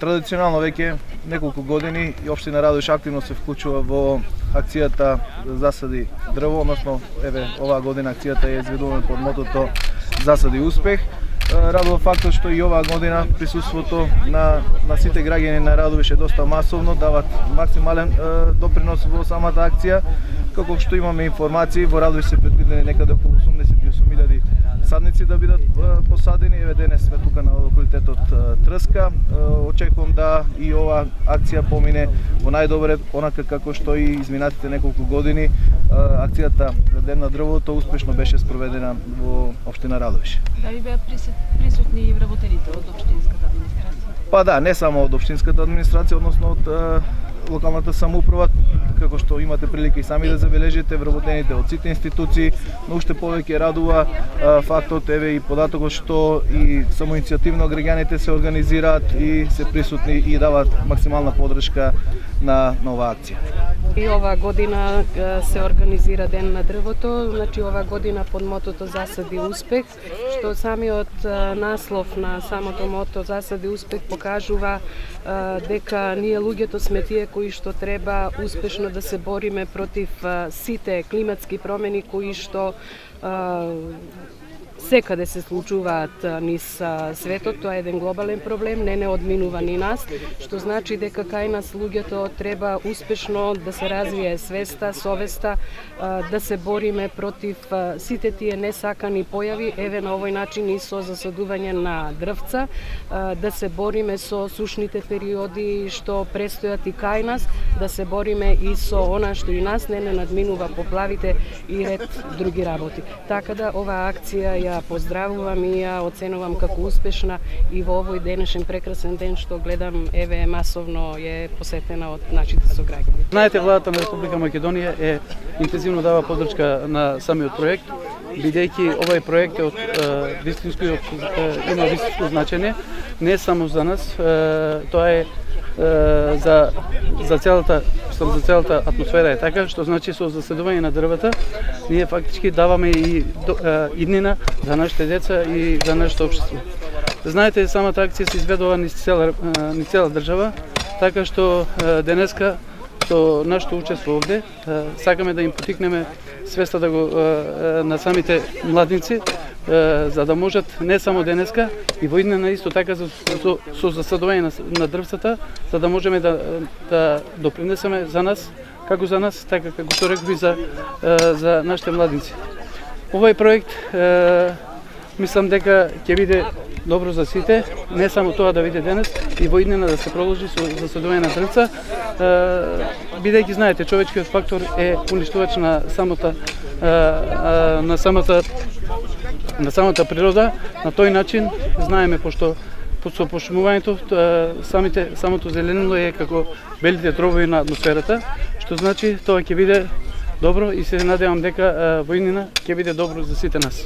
Традиционално веќе неколку години и општина Радовиш активно се вклучува во акцијата Засади дрво, односно еве оваа година акцијата е изведувана под мотото Засади успех. Радува фактот што и оваа година присуството на сите граѓани на Радовиш е доста масовно, дават максимален допринос во самата акција. Како што имаме информации, во Радовиш се предвидени некаде околу 88.000 садници да бидат посадени. Еве денес сме тука на локалитетот Трска. Очекувам да и ова акција помине во најдобре, онака како што и изминатите неколку години акцијата Ден на дрвото успешно беше спроведена во општина Радовиш. Дали беа присутни и вработените од општинската администрација? Па да, не само од општинската администрација, односно од локалната самоуправа, како што имате прилика и сами да забележите, вработените од сите институции, но уште повеќе радува фактот еве и податокот што и самоиницијативно граѓаните се организираат и се присутни и даваат максимална поддршка на оваа акција. И ова година се организира Ден на дрвото, значи ова година под мотото Засади успех, што самиот наслов на самото мото Засади успех покажува дека ние луѓето сме тие кои што треба успешно да се бориме против сите климатски промени кои што секаде се случуваат низ светот, тоа е еден глобален проблем, не одминува ни нас, што значи дека кај нас луѓето треба успешно да се развие свеста, совеста, да се бориме против сите тие несакани појави, еве на овој начин и со засадување на дрвца, да се бориме со сушните периоди што престојат и кај нас, да се бориме и со она што и нас не надминува поплавите и ред други работи. Така да оваа акција ја поздравувам и ја оценувам како успешна и во овој денешен прекрасен ден што гледам еве масовно е посетена од нашите сограѓани. Знаете, владата на Република Македонија е интензивно дава поддршка на самиот проект, бидејќи овој проект е од вистинско има вистинско значење не само за нас, тоа е за целата атмосфера е така, што значи со засадување на дрвата ние фактички даваме и иднина за нашите деца и за нашето општество. Знаете, самата акција се изведува низ цела држава, така што денеска со нашето учество овде сакаме да им потикнеме свеста да го на самите младинци, за да можат не само денеска и во иднина исто така со засадување на дрвцата, за да можеме да допринесеме за нас, така како што рекови за нашите младинци. Овој проект мислам дека ќе биде добро за сите, не само тоа да биде денес и во иднина да се продолжи со засадување на дрвца, бидејќи знаете човечкиот фактор е уништувач на самата природа. На тој начин знаеме пошто со пошумувањето самото зеленило е како белите дробови на атмосферата, што значи тоа ќе биде добро и се надевам дека во иднина ќе биде добро за сите нас.